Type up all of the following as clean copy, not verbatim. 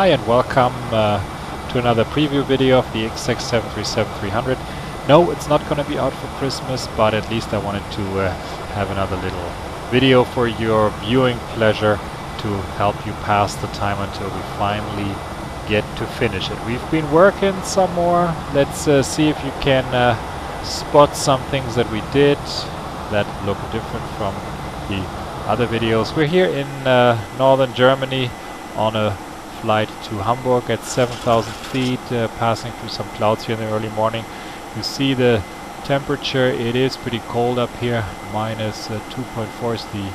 Hi and welcome to another preview video of the IXEG 737-300. No, it's not going to be out for Christmas, but at least I wanted to have another little video for your viewing pleasure to help you pass the time until we finally get to finish it. We've been working some more. Let's see if you can spot some things that we did that look different from the other videos. We're here in northern Germany on a flight to Hamburg at 7,000 feet, passing through some clouds here in the early morning. You see the temperature, it is pretty cold up here. Minus 2.4 is the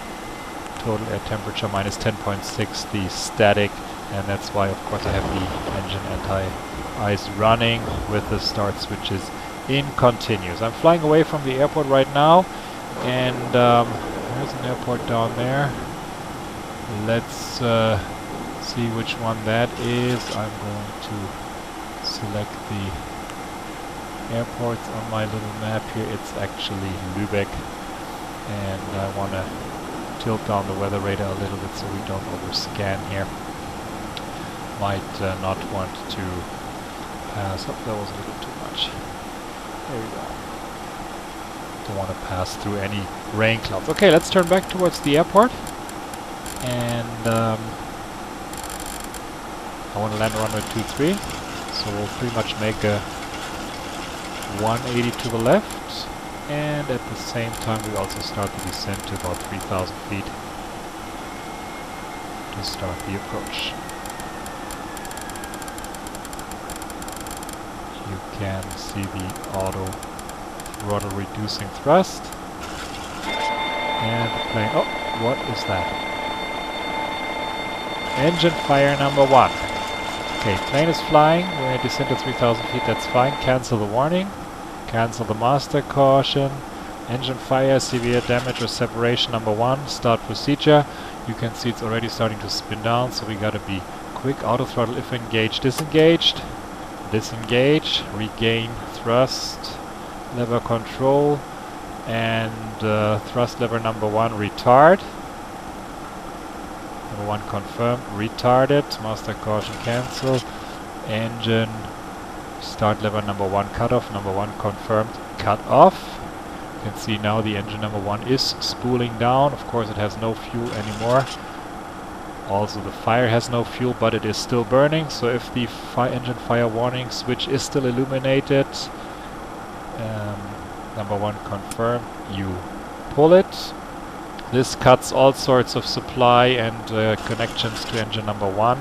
total air temperature, minus 10.6 the static, and that's why of course I have the engine anti-ice running with the start switches in continuous. I'm flying away from the airport right now, and there's an airport down there. Let's see which one that is. I'm going to select the airports on my little map here. It's actually Lübeck, and I want to tilt down the weather radar a little bit so we don't overscan here. Might not want to pass. Oh, that was a little too much. There we go. Don't want to pass through any rain clouds. Okay, let's turn back towards the airport, and I want to land runway 23, so we'll pretty much make a 180 to the left, and at the same time we also start the descent to about 3,000 feet to start the approach. You can see the auto throttle reducing thrust, and the plane, oh, what is that? Engine fire number 1. Okay, plane is flying, we're going to descend to 3,000 feet, that's fine. Cancel the warning, cancel the master caution. Engine fire, severe damage or separation number 1, start procedure. You can see it's already starting to spin down, so we gotta be quick. Auto throttle if engaged, disengaged. Disengage, regain thrust, lever control, and thrust lever number 1, retard. Number 1 confirmed, retarded, master caution cancel, engine start lever number 1 cut off, number 1 confirmed, cut off. You can see now the engine number 1 is spooling down. Of course it has no fuel anymore. Also the fire has no fuel, but it is still burning, so if the engine fire warning switch is still illuminated, number 1 confirmed, you pull it. This cuts all sorts of supply and connections to engine number 1,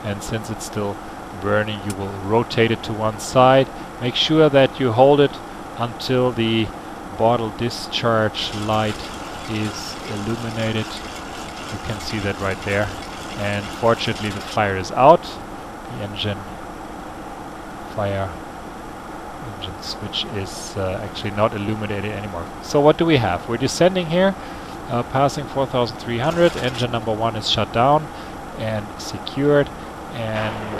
and since it's still burning you will rotate it to one side. Make sure that you hold it until the bottle discharge light is illuminated. You can see that right there, and fortunately the fire is out. The engine switch is actually not illuminated anymore. So what do we have? We're descending here. Passing 4,300, engine number 1 is shut down and secured, and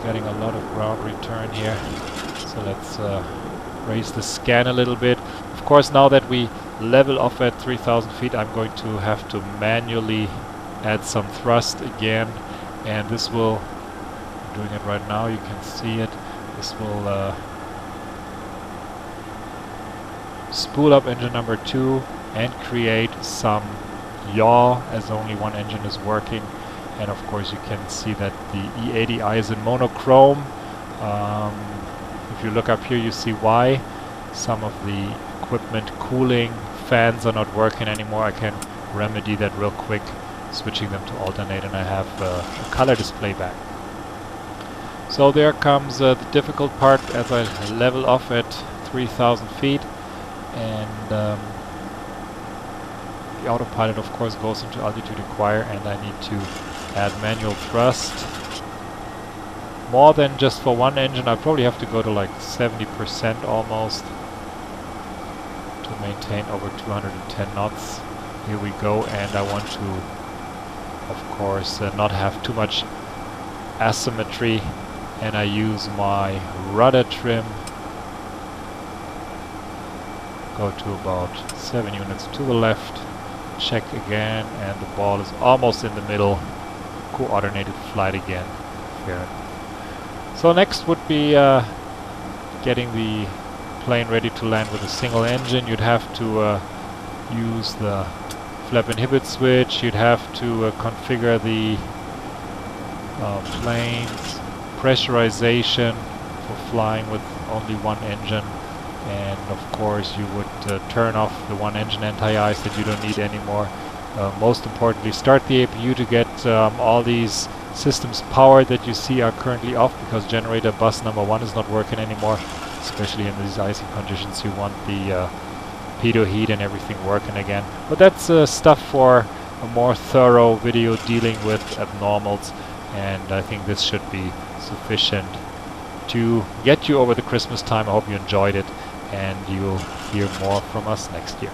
getting a lot of ground return here. So let's raise the scan a little bit. Of course, now that we level off at 3,000 feet, I'm going to have to manually add some thrust again, and this will, I'm doing it right now, you can see it, this will spool up engine number 2 and create some yaw as only one engine is working. And of course you can see that the E80i is in monochrome. If you look up here you see why. Some of the equipment cooling fans are not working anymore. I can remedy that real quick, switching them to alternate, and I have a color display back. So there comes the difficult part as I level off at 3,000 feet, and the autopilot of course goes into altitude acquire, and I need to add manual thrust. More than just for one engine, I probably have to go to like 70% almost to maintain over 210 knots. Here we go, and I want to of course not have too much asymmetry, and I use my rudder trim. Go to about 7 units to the left. Check again, and the ball is almost in the middle. Coordinated flight again. fair. So next would be getting the plane ready to land with a single engine. You'd have to use the flap inhibit switch. You'd have to configure the plane's pressurization for flying with only one engine, and of course you would turn off the one engine anti-ice that you don't need anymore. Most importantly, start the APU to get all these systems powered that you see are currently off, because generator bus number 1 is not working anymore. Especially in these icy conditions, you want the pitot heat and everything working again. But that's stuff for a more thorough video dealing with abnormals, and I think this should be sufficient to get you over the Christmas time. I hope you enjoyed it, and you'll hear more from us next year.